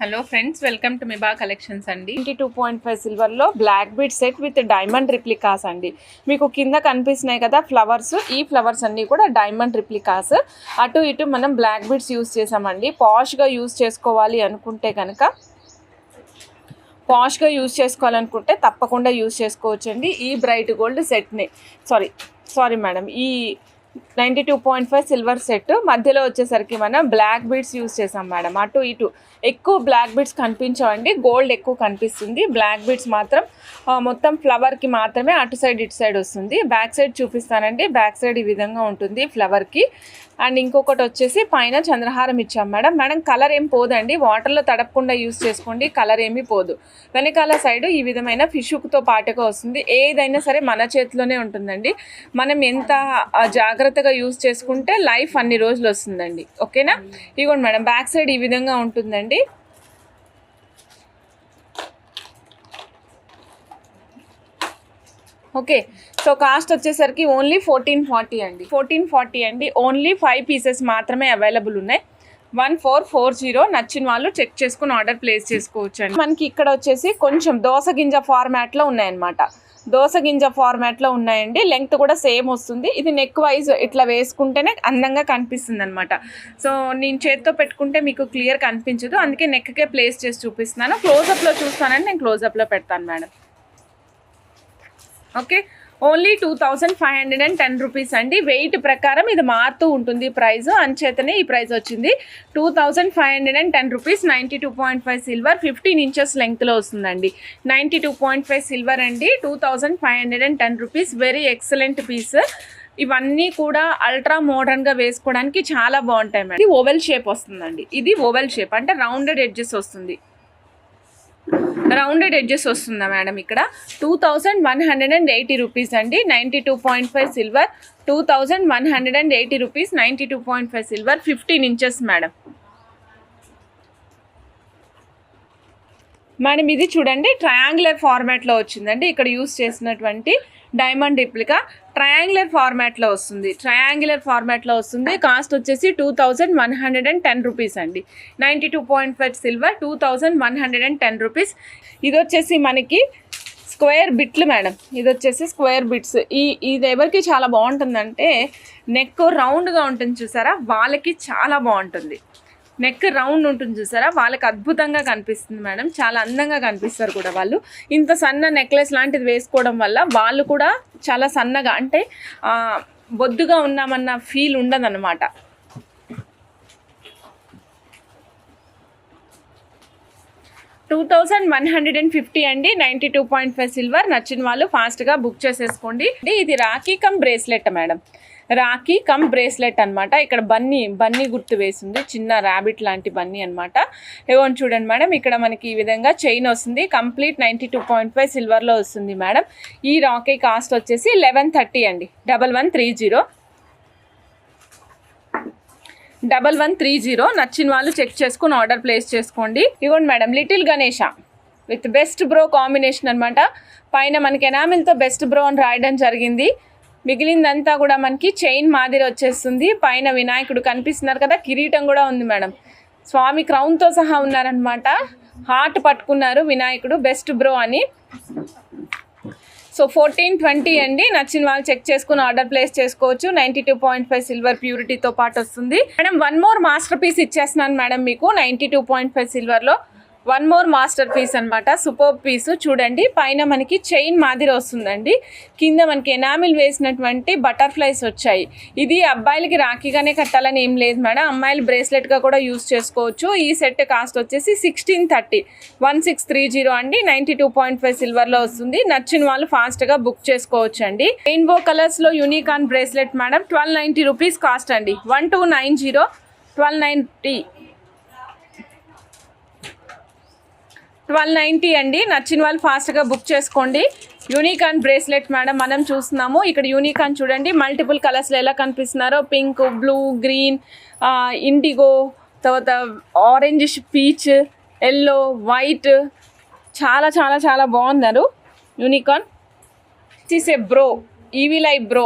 Hello friends, welcome to Miba collections అండి. 22.5 సిల్వర్లో black bead set with diamond replicas అండి. మీకు కింద కనిపిస్తున్నాయి కదా ఫ్లవర్స్, ఈ ఫ్లవర్స్ అన్నీ కూడా డైమండ్ రిప్లికాస్. అటు ఇటు మనం బ్లాక్ బీడ్స్ యూస్ చేసామండి. పాష్గా యూస్ చేసుకోవాలి అనుకుంటే కనుక తప్పకుండా యూస్ చేసుకోవచ్చండి. ఈ బ్రైట్ గోల్డ్ సెట్ని సారీ మేడం, ఈ 92.5 సిల్వర్ సెట్ మధ్యలో వచ్చేసరికి మనం బ్లాక్ బీడ్స్ యూస్ చేసాం మేడం. అటు ఇటు ఎక్కువ బ్లాక్ బీడ్స్ కనిపించవండి, గోల్డ్ ఎక్కువ కనిపిస్తుంది. బ్లాక్ బీడ్స్ మాత్రం మొత్తం ఫ్లవర్కి మాత్రమే అటు సైడ్ ఇటు సైడ్ వస్తుంది. బ్యాక్ సైడ్ చూపిస్తానండి. బ్యాక్ సైడ్ ఈ విధంగా ఉంటుంది ఫ్లవర్కి. అండ్ ఇంకొకటి వచ్చేసి పైన చంద్రహారం ఇచ్చాం మేడం. కలర్ ఏం పోదండి, వాటర్లో తడపకుండా యూస్ చేసుకోండి, కలర్ ఏమీ పోదు. వెనకాల సైడ్ ఈ విధమైన ఫిషుక్తో పాటుగా వస్తుంది. ఏదైనా సరే మన చేతిలోనే ఉంటుందండి. మనం ఎంత జాగ్రత్తగా యూస్ చేసుకుంటే లైఫ్ అన్ని రోజులు వస్తుందండి. ఓకేనా? ఇదిగోండి మేడం, బ్యాక్ సైడ్ ఈ విధంగా ఉంటుందండి. ఓకే, సో కాస్ట్ వచ్చేసరికి ఓన్లీ 1440 అండి. ఓన్లీ 5 పీసెస్ మాత్రమే అవైలబుల్ ఉన్నాయి. 1440. నచ్చిన వాళ్ళు చెక్ చేసుకుని ఆర్డర్ ప్లేస్ చేసుకోవచ్చు అండి. మనకి ఇక్కడ వచ్చేసి కొంచెం దోస గింజ ఫార్మాట్లో ఉన్నాయన్నమాట. ఉన్నాయండి. లెంగ్త్ కూడా సేమ్ వస్తుంది. ఇది నెక్ వైజ్ ఇట్లా వేసుకుంటేనే అందంగా కనిపిస్తుంది అనమాట. సో నేను చేతితో పెట్టుకుంటే మీకు క్లియర్ కనిపించదు, అందుకే నెక్కే ప్లేస్ చేసి చూపిస్తున్నాను. క్లోజప్లో చూస్తానండి, నేను క్లోజప్లో పెడతాను మేడం. ఓకే, ఓన్లీ 2510 రూపీస్ అండి. వెయిట్ ప్రకారం ఇది మారుతూ ఉంటుంది ప్రైస్, అంచేతనే ఈ ప్రైస్ వచ్చింది. 2510 రూపీస్. 92.5 సిల్వర్, 15 ఇంచెస్ లెంగ్త్లో వస్తుందండి. 92.5 సిల్వర్ అండి, 2510 రూపీస్. Very excellent piece. ఇవన్నీ కూడా అల్ట్రా మోడర్న్గా వేసుకోవడానికి చాలా బాగుంటాయి మేడం. ఇది ఓవెల్ షేప్ వస్తుందండి. ఇది ఓవెల్ షేప్ అంటే రౌండెడ్ ఎడ్జెస్ వస్తుంది. వస్తుందా మేడం? ఇక్కడ 2180 రూపీస్ అండి. 92.5 silver, 2180 rupees. 92.5 silver, 15 inches madam. ఇది చూడండి, ట్రయాంగులర్ ఫార్మాట్లో వచ్చిందండి. ఇక్కడ యూస్ చేసినటువంటి డైమండ్ రిప్లికా ట్రయాంగులర్ ఫార్మాట్లో వస్తుంది. కాస్ట్ వచ్చేసి 2110 రూపీస్ అండి. 92.5 సిల్వర్, 2110 రూపీస్. ఇది వచ్చేసి మనకి స్క్వేర్ బిట్లు మేడం. ఇది వచ్చేసి స్క్వేర్ బిట్స్. ఇది ఎవరికి చాలా బాగుంటుందంటే నెక్ రౌండ్గా ఉంటుంది చూసారా, వాళ్ళకి చాలా బాగుంటుంది. నెక్ రౌండ్ ఉంటుంది చూసారా, వాళ్ళకి అద్భుతంగా కనిపిస్తుంది మేడం. చాలా అందంగా కనిపిస్తారు కూడా వాళ్ళు. ఇంత సన్న నెక్లెస్ లాంటిది వేసుకోవడం వల్ల వాళ్ళు కూడా చాలా సన్నగా, అంటే బొద్దుగా ఉన్నామన్న ఫీల్ ఉండదన్నమాట. $2150 అండి. 92.5 సిల్వర్. నచ్చిన వాళ్ళు ఫాస్ట్గా బుక్ చేసేసుకోండి. ఇది Rakhi come bracelet madam. Rakhi come bracelet అనమాట. ఇక్కడ బన్నీ గుర్తు వేసింది, చిన్న ర్యాబిట్ లాంటి బన్నీ అనమాట. ఏమని చూడండి మేడం, ఇక్కడ మనకి ఈ విధంగా చైన్ వస్తుంది. కంప్లీట్ 92.5 సిల్వర్లో వస్తుంది మేడం. ఈ రాఖీ కాస్ట్ వచ్చేసి 1130 అండి. 1130. నచ్చిన వాళ్ళు చెక్ చేసుకుని ఆర్డర్ ప్లేస్ చేసుకోండి. ఇవ్వండి madam, little Ganesha with best bro combination అనమాట. పైన మనకి ఎనామిల్తో బెస్ట్ బ్రో అని రాయడం జరిగింది. మిగిలిందంతా కూడా మనకి చైన్ మాదిరి వచ్చేస్తుంది. పైన వినాయకుడు కనిపిస్తున్నారు కదా, కిరీటం కూడా ఉంది మేడం. స్వామి క్రౌన్తో సహా ఉన్నారనమాట. హార్ట్ పట్టుకున్నారు వినాయకుడు, బెస్ట్ బ్రో అని. సో 1420 అండి. నచ్చిన వాళ్ళు చెక్ చేసుకుని ఆర్డర్ ప్లేస్ చేసుకోవచ్చు. 92.5 సిల్వర్ ప్యూరిటీతో పాటు వస్తుంది madam. One more masterpiece ఇచ్చేస్తున్నాను మేడం మీకు. 92.5 సిల్వర్లో వన్ మోర్ మాస్టర్ పీస్ అనమాట. సూపర్ పీసు చూడండి. పైన మనకి చైన్ మాదిరి వస్తుందండి. కింద మనకి ఎనామిల్ వేసినటువంటి బటర్ఫ్లైస్ వచ్చాయి. ఇది అబ్బాయిలకి రాఖీగానే కట్టాలని ఏం లేదు మేడం, అమ్మాయిలు బ్రేస్లెట్గా కూడా యూస్ చేసుకోవచ్చు. ఈ సెట్ కాస్ట్ వచ్చేసి 1630 అండి. 92.5 సిల్వర్లో వస్తుంది. నచ్చిన వాళ్ళు ఫాస్ట్గా బుక్ చేసుకోవచ్చు అండి. రెయిన్బో కలర్స్లో unicorn bracelet madam. 1290 rupees cost అండి. 1290, 1290 అండి. నచ్చిన వాళ్ళు ఫాస్ట్గా బుక్ చేసుకోండి. యూనికాన్ బ్రేస్లెట్ మేడం మనం చూస్తున్నాము. ఇక్కడ యూనికాన్ చూడండి, మల్టిపుల్ కలర్స్లో ఎలా కనిపిస్తున్నారో, పింక్, బ్లూ, గ్రీన్, ఇండిగో, తర్వాత ఆరెంజ్, పీచ్, ఎల్లో, వైట్, చాలా చాలా చాలా బాగున్నారు యూనికాన్. తీసే బ్రో, ఈవీ లైఫ్ బ్రో,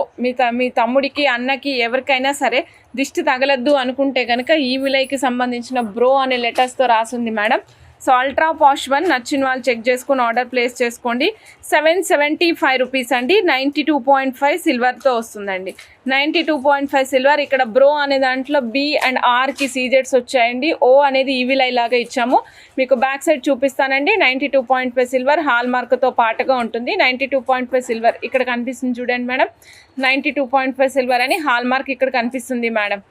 మీ తమ్ముడికి, అన్నకి, ఎవరికైనా సరే దిష్టి తగలద్దు అనుకుంటే కనుక ఈ విలైకి సంబంధించిన బ్రో అనే లెటర్స్తో రాసింది మేడం. సో అల్ట్రా పాష్ వన్ నచ్చిన వాళ్ళు చెక్ చేసుకుని ఆర్డర్ ప్లేస్ చేసుకోండి. 775 రూపీస్ అండి. 92.5 సిల్వర్తో వస్తుందండి. 92.5 సిల్వర్. ఇక్కడ బ్రో అనే దాంట్లో బి అండ్ ఆర్కి సీజెట్స్ వచ్చాయండి. ఓ అనేది ఈవిలై లాగా ఇచ్చాము. మీకు బ్యాక్ సైడ్ చూపిస్తానండి. 92.5 సిల్వర్ హాల్ మార్క్తో పాటుగా ఉంటుంది. 92.5 సిల్వర్ ఇక్కడ కనిపిస్తుంది చూడండి మేడం. 92.5 సిల్వర్ అని హాల్ మార్క్ ఇక్కడ కనిపిస్తుంది మేడం.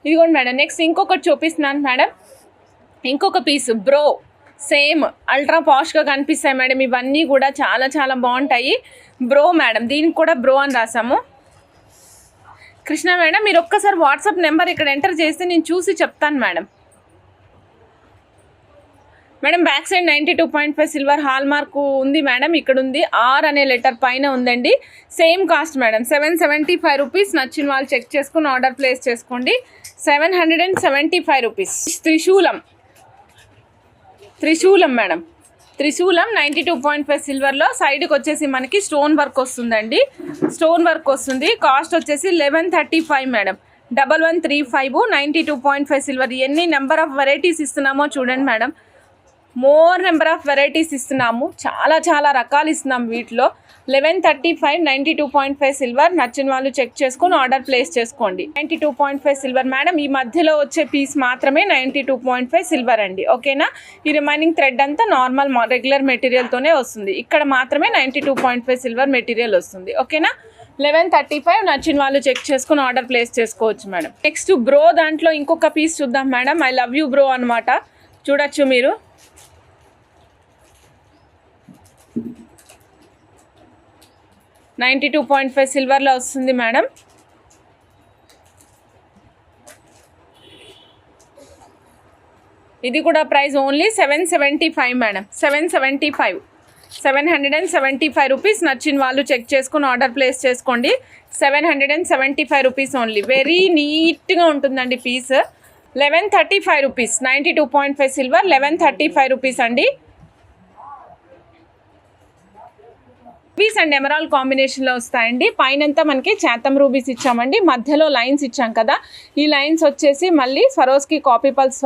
ఇదిగోండి మేడం. నెక్స్ట్ ఇంకొకటి చూపిస్తున్నాను మేడం. ఇంకొక పీస్ బ్రో సేమ్ అల్ట్రా పాష్గా కనిపిస్తాయి మేడం. ఇవన్నీ కూడా చాలా చాలా బాగుంటాయి. బ్రో మేడం, దీనికి కూడా బ్రో అని రాసాము. కృష్ణ మేడం, మీరు ఒక్కసారి వాట్సాప్ నెంబర్ ఇక్కడ ఎంటర్ చేస్తే నేను చూసి చెప్తాను madam. Madam back side 92.5 silver hall mark ఉంది మేడం. ఇక్కడ ఉంది ఆర్ అనే లెటర్ పైన ఉందండి. Same cost madam. 775 రూపీస్. నచ్చిన వాళ్ళు చెక్ చేసుకుని ఆర్డర్ ప్లేస్ చేసుకోండి. 775 రూపీస్. త్రిశూలం మేడం. త్రిశూలం 92.5 సిల్వర్లో సైడ్కి వచ్చేసి మనకి స్టోన్ వర్క్ వస్తుందండి. స్టోన్ వర్క్ వస్తుంది. కాస్ట్ వచ్చేసి 1135 మేడం. 1135. 92.5 సిల్వర్. ఎన్ని నెంబర్ ఆఫ్ వెరైటీస్ ఇస్తున్నామో చూడండి madam. More number of varieties ఇస్తున్నాము. చాలా చాలా రకాలు ఇస్తున్నాము వీటిలో. 1135 92.5 సిల్వర్. నచ్చిన వాళ్ళు చెక్ చేసుకొని ఆర్డర్ ప్లేస్ చేసుకోండి. 92.5 సిల్వర్ మేడం. ఈ మధ్యలో వచ్చే పీస్ మాత్రమే 92.5 సిల్వర్ అండి. ఓకేనా? ఈ రిమైనింగ్ థ్రెడ్ అంతా నార్మల్ రెగ్యులర్ మెటీరియల్తోనే వస్తుంది. ఇక్కడ మాత్రమే 92.5 సిల్వర్ మెటీరియల్ వస్తుంది. ఓకేనా? 1135. నచ్చిన వాళ్ళు చెక్ చేసుకుని ఆర్డర్ ప్లేస్ చేసుకోవచ్చు మేడం. నెక్స్ట్ బ్రో దాంట్లో ఇంకొక పీస్ చూద్దాం madam. I love you bro అనమాట. చూడొచ్చు మీరు. $92.5 సిల్వర్లో వస్తుంది మేడం. ఇది కూడా ప్రైస్ ఓన్లీ 775 మేడం. 775 రూపీస్. నచ్చిన వాళ్ళు చెక్ చేసుకుని ఆర్డర్ ప్లేస్ చేసుకోండి. 775 రూపీస్ ఓన్లీ. వెరీ నీట్గా ఉంటుందండి పీస్. 1135 రూపీస్. 92.5 సిల్వర్ 1135 రూపీస్ అండి. రూబీస్ అండ్ ఎమరాల్డ్ కాంబినేషన్లో వస్తాయండి. పైనంతా మనకి చాతం రూబీస్ ఇచ్చామండి. మధ్యలో లైన్స్ ఇచ్చాం కదా. ఈ లైన్స్ వచ్చేసి మళ్ళీ స్వరోస్కి కాపీ పల్స్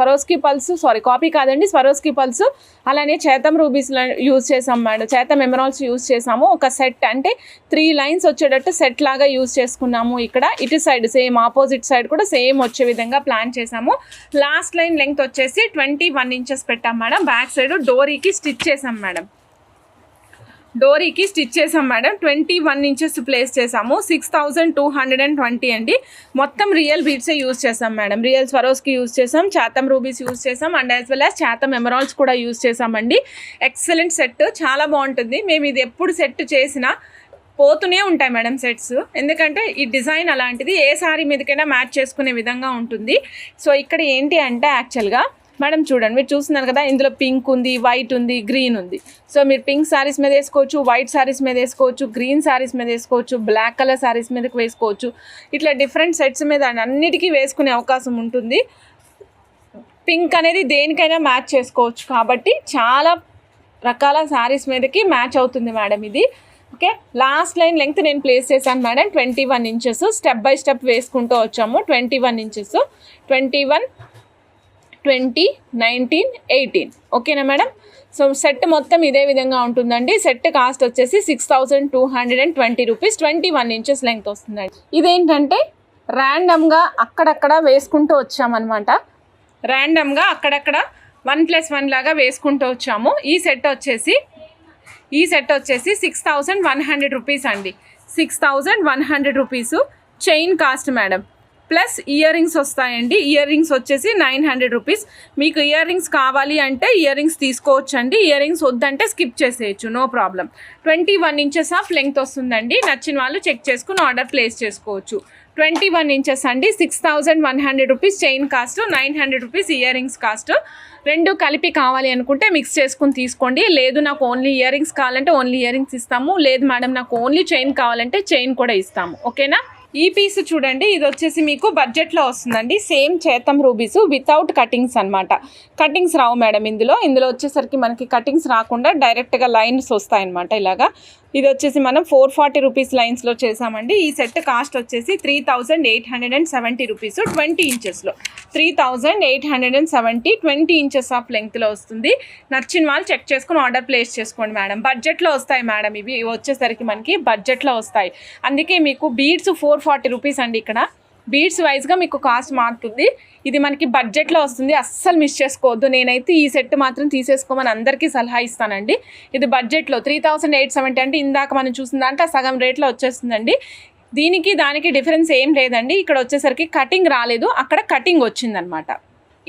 అలానే చేతం రూబీస్ యూజ్ చేసాం మేడం. చేతం ఎమరాల్డ్స్ యూజ్ చేసాము. ఒక సెట్ అంటే 3 లైన్స్ వచ్చేటట్టు సెట్ లాగా యూజ్ చేసుకున్నాము. ఇక్కడ ఇటు సైడ్ సేమ్ ఆపోజిట్ సైడ్ కూడా సేమ్ వచ్చే విధంగా ప్లాన్ చేసాము. లాస్ట్ లైన్ లెంగ్త్ వచ్చేసి 21 ఇంచెస్ పెట్టాం మేడం. బ్యాక్ సైడ్ డోరీకి స్టిచ్ చేసాం మేడం. 21 ఇంచెస్ ప్లేస్ చేసాము. 6220 అండి. మొత్తం రియల్ బీడ్సే యూజ్ చేసాం మేడం. రియల్ స్వరోస్కి యూజ్ చేసాం, చాతం రూబీస్ యూజ్ చేసాం అండ్ యాజ్ వెల్ యాజ్ చాతం ఎమరాల్డ్స్ కూడా యూజ్ చేసామండి. ఎక్సలెంట్ సెట్, చాలా బాగుంటుంది. మేము ఇది ఎప్పుడు సెట్ చేసినా పోతూనే ఉంటాయి మేడం సెట్స్. ఎందుకంటే ఈ డిజైన్ అలాంటిది, ఏ సారీ మీదకైనా మ్యాచ్ చేసుకునే విధంగా ఉంటుంది. సో ఇక్కడ ఏంటి అంటే యాక్చువల్గా మేడం చూడండి, మీరు చూస్తున్నారు కదా, ఇందులో పింక్ ఉంది, వైట్ ఉంది, గ్రీన్ ఉంది. సో మీరు పింక్ శారీస్ మీద వేసుకోవచ్చు, వైట్ శారీస్ మీద వేసుకోవచ్చు, గ్రీన్ శారీస్ మీద వేసుకోవచ్చు, బ్లాక్ కలర్ శారీస్ మీదకి వేసుకోవచ్చు. ఇట్లా డిఫరెంట్ సెట్స్ మీద అన్నిటికీ వేసుకునే అవకాశం ఉంటుంది. పింక్ అనేది దేనికైనా మ్యాచ్ చేసుకోవచ్చు కాబట్టి చాలా రకాల శారీస్ మీదకి మ్యాచ్ అవుతుంది మేడం ఇది. ఓకే, లాస్ట్ లైన్ లెంగ్త్ నేను ప్లేస్ చేశాను madam. 21 inches. Step by step వేసుకుంటూ వచ్చాము. 21 ఇంచెస్, 21, 20, 19, 18. ఓకేనా మేడం? సో సెట్ మొత్తం ఇదే విధంగా ఉంటుందండి. సెట్ కాస్ట్ వచ్చేసి 6220 రూపీస్. 21 ఇంచెస్ లెంగ్త్ వస్తుందండి. ఇదేంటంటే ర్యాండమ్గా అక్కడక్కడ వేసుకుంటూ వచ్చామన్నమాట. ర్యాండమ్గా అక్కడక్కడ 1+1 లాగా వేసుకుంటూ వచ్చాము. ఈ సెట్ వచ్చేసి 6100 రూపీస్ అండి. 6100 rupees chain cost madam. Plus earrings వస్తాయండి. ఇయర్ రింగ్స్ వచ్చేసి 900 రూపీస్. మీకు ఇయర్ రింగ్స్ కావాలి అంటే ఇయర్ రింగ్స్ తీసుకోవచ్చండి. ఇయర్ రింగ్స్ వద్దంటే స్కిప్ చేసేయచ్చు, no problem. 21 inches of length వస్తుందండి. నచ్చిన వాళ్ళు చెక్ చేసుకుని ఆర్డర్ ప్లేస్ చేసుకోవచ్చు. 21 ఇంచెస్ అండి. 6100 rupees chain cost, 900 rupees ear rings cost. రెండు కలిపి కావాలి అనుకుంటే మిక్స్ చేసుకుని తీసుకోండి. లేదు నాకు ఓన్లీ ఇయర్ రింగ్స్ కావాలంటే ఓన్లీ ఇయర్ రింగ్స్ ఇస్తాము. లేదు మేడం నాకు ఓన్లీ చైన్ కావాలంటే చైన్ కూడా ఇస్తాము. ఓకేనా? ఈ పీస్ చూడండి, ఇది వచ్చేసి మీకు బడ్జెట్లో వస్తుందండి. సేమ్ చేతం రూబీస్ వితౌట్ కటింగ్స్ అనమాట. కటింగ్స్ రావు మేడం ఇందులో వచ్చేసరికి మనకి కటింగ్స్ రాకుండా డైరెక్ట్గా లైన్స్ వస్తాయన్నమాట ఇలాగా. ఇది వచ్చేసి మనం 440 రూపీస్ లైన్స్లో చేసామండి. ఈ సెట్ కాస్ట్ వచ్చేసి 3870 రూపీస్ 20 ఇంచెస్లో. 3870 20 ఇంచెస్ ఆఫ్ లెంగ్త్లో వస్తుంది. నచ్చిన వాళ్ళు చెక్ చేసుకుని ఆర్డర్ ప్లేస్ చేసుకోండి మేడం. బడ్జెట్లో వస్తాయి మేడం, ఇవి వచ్చేసరికి మనకి బడ్జెట్లో వస్తాయి. అందుకే మీకు బీడ్స్ 440 రూపీస్ అండి. ఇక్కడ బీడ్స్ వైజ్గా మీకు కాస్ట్ మారుతుంది. ఇది మనకి బడ్జెట్లో వస్తుంది, అస్సలు మిస్ చేసుకోవద్దు. నేనైతే ఈ సెట్ మాత్రం తీసేసుకోమని అందరికీ సలహా ఇస్తానండి. ఇది బడ్జెట్లో 3870 అంటే ఇందాక మనం చూసిన దాంట్లో సగం రేట్లో వచ్చేస్తుందండి. దానికి డిఫరెన్స్ ఏం లేదండి. ఇక్కడ వచ్చేసరికి కటింగ్ రాలేదు, అక్కడ కటింగ్ వచ్చిందనమాట.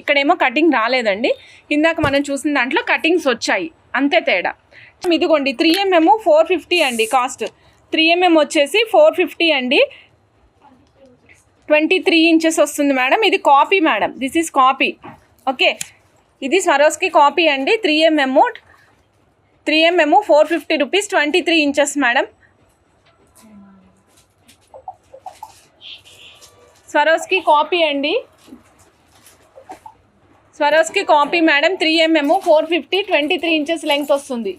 ఇక్కడేమో కటింగ్ రాలేదండి, ఇందాక మనం చూసిన దాంట్లో కటింగ్స్ వచ్చాయి, అంతే తేడా. ఇదిగోండి 3mm 450 అండి కాస్ట్. 3mm వచ్చేసి 450 అండి. 23 ఇంచెస్ వస్తుంది మేడం. ఇది copy madam, this is copy. Okay, ఇది స్వరోస్కి కాపీ అండి. 3mm 450 rupees 23 inches madam. Swarovski copy అండి, Swarovski copy madam. 3mm 450 23 inches length వస్తుంది.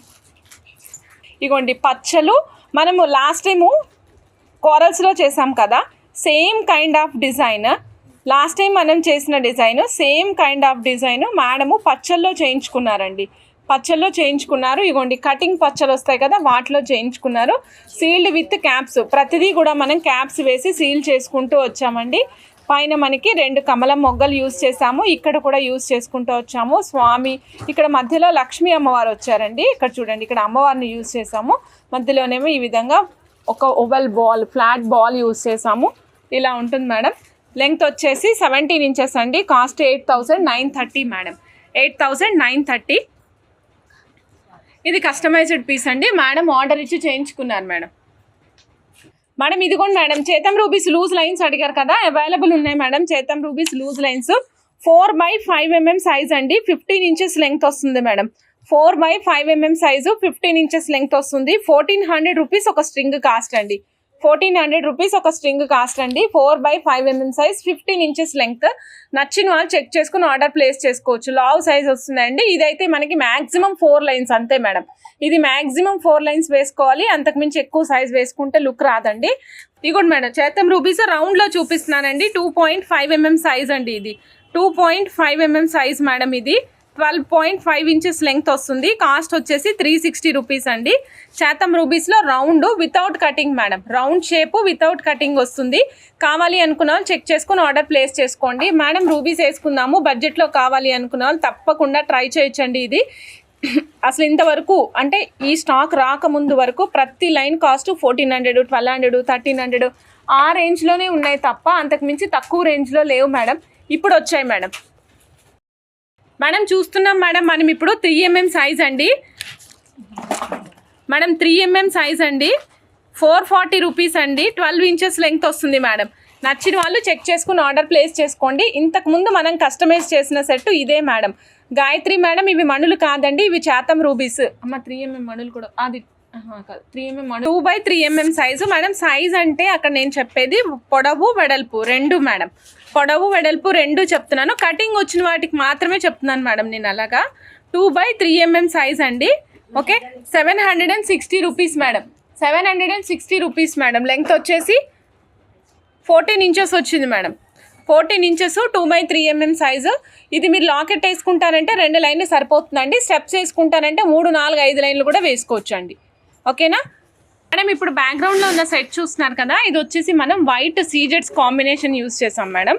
ఇగోండి పచ్చలు మనము లాస్ట్ టైము కోరల్స్లో చేసాం కదా, same kind of design. Last time మనం చేసిన design same kind of design madam పచ్చల్లో చేయించుకున్నారండి. పచ్చల్లో చేయించుకున్నారు. ఇగోండి కటింగ్ పచ్చలు వస్తాయి కదా, వాటిలో చేయించుకున్నారు. సీల్డ్ విత్ క్యాప్స్, ప్రతిదీ కూడా మనం క్యాప్స్ వేసి సీల్ చేసుకుంటూ వచ్చామండి. పైన మనకి 2 కమలం మొగ్గలు యూజ్ చేసాము, ఇక్కడ కూడా యూజ్ చేసుకుంటూ వచ్చాము. స్వామి ఇక్కడ మధ్యలో లక్ష్మీ అమ్మవారు వచ్చారండి. ఇక్కడ చూడండి, ఇక్కడ అమ్మవారిని యూజ్ చేసాము. మధ్యలోనేమో ఈ విధంగా ఒక oval ball, flat ball use చేసాము. ఇలా ఉంటుంది మేడం. లెంగ్త్ వచ్చేసి 17 ఇంచెస్ అండి. Cost 8930 madam, 8930. ఇది కస్టమైజ్డ్ పీస్ అండి. మేడం ఆర్డర్ ఇచ్చి చేయించుకున్నారు మేడం. మేడం ఇదిగోండి మేడం, చేతం రూబీస్ లూజ్ లైన్స్ అడిగారు కదా, అవైలబుల్ ఉన్నాయి మేడం. చేతం rubies loose lines 4x5mm size అండి. 15 ఇంచెస్ లెంగ్త్ వస్తుంది madam. 4x5mm size 15 inches length వస్తుంది. 1400 రూపీస్ ఒక స్ట్రింగ్ కాస్ట్ అండి. 1400 రూపీస్ ఒక స్ట్రింగ్ కాస్ట్ అండి. 4x5mm size 15 inches length. నచ్చిన వాళ్ళు చెక్ చేసుకుని ఆర్డర్ ప్లేస్ చేసుకోవచ్చు. లావ్ సైజ్ వస్తుందండి. ఇదైతే మనకి మ్యాక్సిమం 4 లైన్స్ అంతే మేడం. ఇది మ్యాక్సిమం 4 లైన్స్ వేసుకోవాలి, అంతకుమించి ఎక్కువ సైజ్ వేసుకుంటే లుక్ రాదండి. ఇదిగోండి మేడం, చేతం రూబీస్ రౌండ్లో చూపిస్తున్నానండి. 2.5mm సైజ్ అండి. ఇది 2.5mm సైజ్ మేడం. ఇది 12.5 ఇంచెస్ లెంగ్త్ వస్తుంది. కాస్ట్ వచ్చేసి 360 రూపీస్ అండి. చేతం రూబీస్లో round without cutting madam, round shape without cutting వస్తుంది. కావాలి అనుకున్న వాళ్ళు చెక్ చేసుకుని ఆర్డర్ ప్లేస్ చేసుకోండి మేడం. రూబీస్ వేసుకుందాము, బడ్జెట్లో కావాలి అనుకున్న వాళ్ళు తప్పకుండా ట్రై చేయొచ్చండి. ఇది అసలు ఇంతవరకు అంటే ఈ స్టాక్ రాకముందు వరకు ప్రతి లైన్ కాస్ట్ 1400, 1200, 1300 ఆ రేంజ్లోనే ఉన్నాయి తప్ప అంతకుమించి తక్కువ రేంజ్లో లేవు మేడం. ఇప్పుడు వచ్చాయి మేడం. మేడం చూస్తున్నాం మేడం, మనం ఇప్పుడు 3mm సైజ్ అండి మేడం. 3mm సైజ్ అండి, 440 రూపీస్ అండి. 12 ఇంచెస్ లెంగ్త్ వస్తుంది మేడం. నచ్చిన వాళ్ళు చెక్ చేసుకుని ఆర్డర్ ప్లేస్ చేసుకోండి. ఇంతకుముందు మనం కస్టమైజ్ చేసిన సెట్ ఇదే మేడం. గాయత్రి మేడం, ఇవి మణులు కాదండి, ఇవి చేతం రూబీస్. అమ్మ 3mm మణులు కూడా అది కాదు, 3mm మణులు. 2x3mm size madam. సైజ్ అంటే అక్కడ నేను చెప్పేది పొడవు వెడల్పు 2 మేడం. పొడవు వెడల్పు 2 చెప్తున్నాను, కటింగ్ వచ్చిన వాటికి మాత్రమే చెప్తున్నాను మేడం నేను. అలాగా 2x3mm సైజ్ అండి. Okay, 760 rupees madam. 760 rupees madam. Length వచ్చేసి 14 ఇంచెస్ వచ్చింది మేడం. 14 inches 2x3mm size. ఇది మీరు లాకెట్ వేసుకుంటారంటే 2 లైన్లు సరిపోతుందండి. స్టెప్స్ వేసుకుంటారంటే 3, 4, 5 లైన్లు కూడా వేసుకోవచ్చు అండి. ఓకేనా మేడం? ఇప్పుడు బ్యాక్గ్రౌండ్లో ఉన్న సెట్ చూస్తున్నారు కదా, ఇది వచ్చేసి మనం వైట్ సీజెడ్స్ కాంబినేషన్ యూస్ చేసాం మేడం.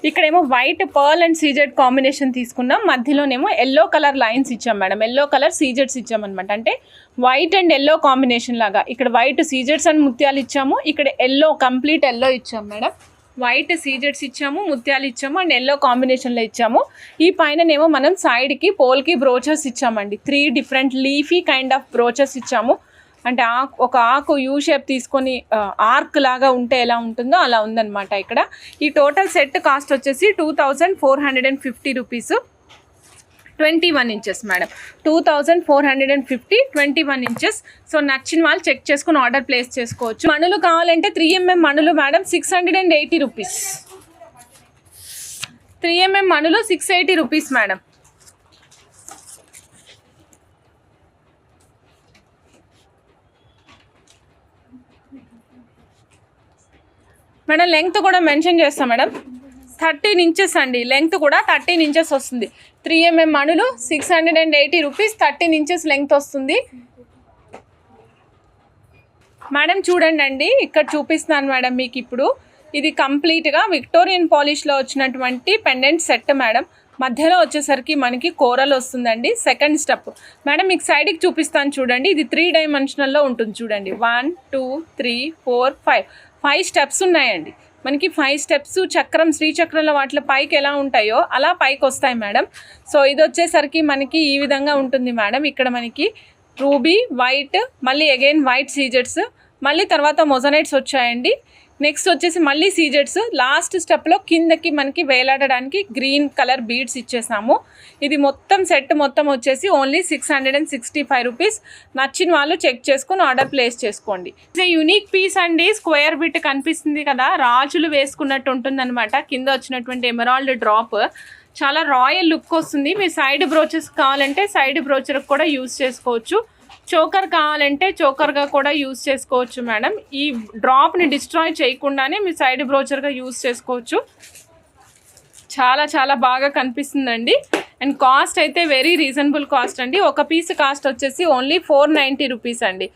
ఇక్కడేమో white pearl and CZ combination తీసుకున్నాం. మధ్యలోనేమో ఎల్లో కలర్ లైన్స్ ఇచ్చాం మేడం. ఎల్లో కలర్ సీజెడ్స్ ఇచ్చామన్నమాట. అంటే వైట్ అండ్ ఎల్లో కాంబినేషన్ లాగా. ఇక్కడ వైట్ సీజెడ్స్ అండ్ ముత్యాలు ఇచ్చాము, ఇక్కడ ఎల్లో కంప్లీట్ ఎల్లో ఇచ్చాం మేడం. వైట్ సీజెడ్స్ ఇచ్చాము, ముత్యాలు ఇచ్చాము అండ్ ఎల్లో కాంబినేషన్లో ఇచ్చాము. ఈ పైననేమో మనం సైడ్కి పోల్కి బ్రోచర్స్ ఇచ్చామండి. 3 different leafy kind of brochures ఇచ్చాము. అంటే ఒక ఆకు యూ షేప్ తీసుకొని ఆర్క్ లాగా ఉంటే ఎలా ఉంటుందో అలా ఉందన్నమాట ఇక్కడ. ఈ టోటల్ సెట్ కాస్ట్ వచ్చేసి 2450 rupees. 21 inches madam, 2450, 21 inches. So నచ్చిన వాళ్ళు చెక్ చేసుకుని ఆర్డర్ ప్లేస్ చేసుకోవచ్చు. మణులు కావాలంటే 3mm మణులు మేడం 680 రూపీస్. 3mm మణులు 680 రూపీస్ మేడం. మేడం లెంగ్త్ కూడా మెన్షన్ చేస్తాం మేడం, 13 ఇంచెస్ అండి. లెంగ్త్ కూడా 13 ఇంచెస్ వస్తుంది. 3mm మణులు 680 రూపీస్, 13 ఇంచెస్ లెంగ్త్ వస్తుంది మేడం. చూడండి అండి, ఇక్కడ చూపిస్తున్నాను మేడం మీకు ఇప్పుడు. ఇది కంప్లీట్గా విక్టోరియన్ పాలిష్లో వచ్చినటువంటి పెండెంట్ సెట్ మేడం. మధ్యలో వచ్చేసరికి మనకి కోరల్ వస్తుందండి. సెకండ్ స్టెప్ మేడం మీకు సైడ్కి చూపిస్తాను చూడండి. ఇది 3 డైమెన్షనల్లో ఉంటుంది చూడండి. 1 2 3 4 5 స్టెప్స్ ఉన్నాయండి మనకి. 5 స్టెప్స్ చక్రం, శ్రీచక్రంలో వాటిలో పైకి ఎలా ఉంటాయో అలా పైకి వస్తాయి మేడం. సో ఇది వచ్చేసరికి మనకి ఈ విధంగా ఉంటుంది మేడం. ఇక్కడ మనకి రూబీ, వైట్, మళ్ళీ అగైన్ వైట్ సీజెట్స్, మళ్ళీ తర్వాత మొజనైట్స్ వచ్చాయండి. నెక్స్ట్ వచ్చేసి మళ్ళీ సీజెట్స్. లాస్ట్ స్టెప్లో కిందకి మనకి వేలాడడానికి గ్రీన్ కలర్ బీడ్స్ ఇచ్చేసాము. ఇది మొత్తం సెట్ మొత్తం వచ్చేసి ఓన్లీ 665 రూపీస్. నచ్చిన వాళ్ళు చెక్ చేసుకుని ఆర్డర్ ప్లేస్ చేసుకోండి. ఇది యూనిక్ పీస్ అండి. స్క్వేర్ బిట్ కనిపిస్తుంది కదా, రాజులు వేసుకున్నట్టు ఉంటుంది అనమాట. కింద వచ్చినటువంటి ఎమరాల్డ్ డ్రాప్ చాలా రాయల్ లుక్ వస్తుంది. మీరు సైడ్ బ్రోచెస్ కావాలంటే సైడ్ బ్రోచర్కి కూడా యూజ్ చేసుకోవచ్చు. చోకర్ కావాలంటే చోకర్గా కూడా యూజ్ చేసుకోవచ్చు మేడం. ఈ డ్రాప్ని డిస్ట్రాయ్ చేయకుండానే మీరు సైడ్ బ్రోచర్గా యూజ్ చేసుకోవచ్చు. చాలా చాలా బాగా కనిపిస్తుందండి. అండ్ కాస్ట్ అయితే వెరీ రీజనబుల్ కాస్ట్ అండి. ఒక పీస్ కాస్ట్ వచ్చేసి ఓన్లీ 490 రూపీస్ అండి.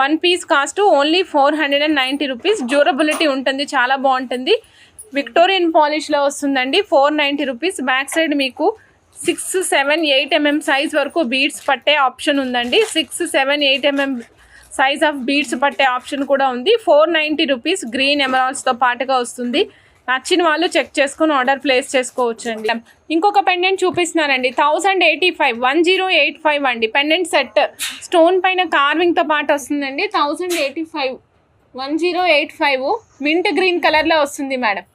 1 piece cost only 490 rupees. Durability ఉంటుంది, చాలా బాగుంటుంది. విక్టోరియన్ పాలిష్లో వస్తుందండి. 490 రూపీస్. బ్యాక్ సైడ్ మీకు 6, 7, 8 mm సైజ్ వరకు బీడ్స్ పట్టే ఆప్షన్ ఉందండి. 6, 7, 8 mm సైజ్ ఆఫ్ బీడ్స్ పట్టే ఆప్షన్ కూడా ఉంది. 490 రూపీస్ గ్రీన్ ఎమరాల్డ్స్తో పాటుగా వస్తుంది. నచ్చిన వాళ్ళు చెక్ చేసుకుని ఆర్డర్ ప్లేస్ చేసుకోవచ్చు అండి. ఇంకొక పెండెంట్ చూపిస్తున్నానండి. 1085, 1085 అండి. పెండెంట్ సెట్ స్టోన్ పైన కార్వింగ్తో పాటు వస్తుందండి. 1085, 1085 మింట్ గ్రీన్ కలర్లో వస్తుంది మేడం.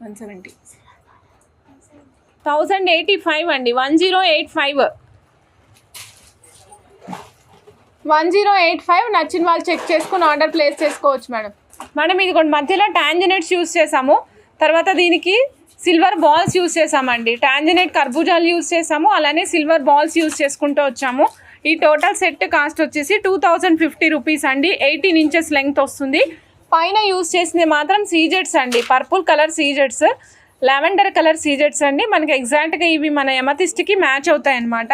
170, 1085 అండి. 1085, 1085. నచ్చిన వాళ్ళు చెక్ చేసుకుని ఆర్డర్ ప్లేస్ చేసుకోవచ్చు మేడం. మేడం ఇది కొన్ని మధ్యలో టాంజనెట్స్ యూస్ చేసాము, తర్వాత దీనికి సిల్వర్ బాల్స్ యూస్ చేసామండి. టాంజనెట్ కర్బూజాలు యూస్ చేసాము, అలానే సిల్వర్ బాల్స్ యూస్ చేసుకుంటూ వచ్చాము. ఈ టోటల్ సెట్ కాస్ట్ వచ్చేసి 2050 రూపీస్ అండి. 18 ఇంచెస్ లెంగ్త్ వస్తుంది. పైన యూస్ చేసింది మాత్రం సీజెట్స్ అండి. పర్పుల్ కలర్ సీజెట్స్, లావెండర్ కలర్ సీజెట్స్ అండి. మనకి ఎగ్జాక్ట్గా ఇవి మన ఎమతిస్ట్కి మ్యాచ్ అవుతాయి అన్నమాట.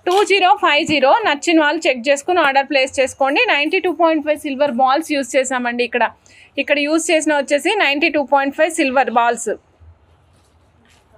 2050. నచ్చిన వాళ్ళు చెక్ చేసుకుని ఆర్డర్ ప్లేస్ చేసుకోండి. 92.5 సిల్వర్ బాల్స్ యూస్ చేసామండి. ఇక్కడ యూస్ చేసిన వచ్చేసి 92.5 సిల్వర్ బాల్స్.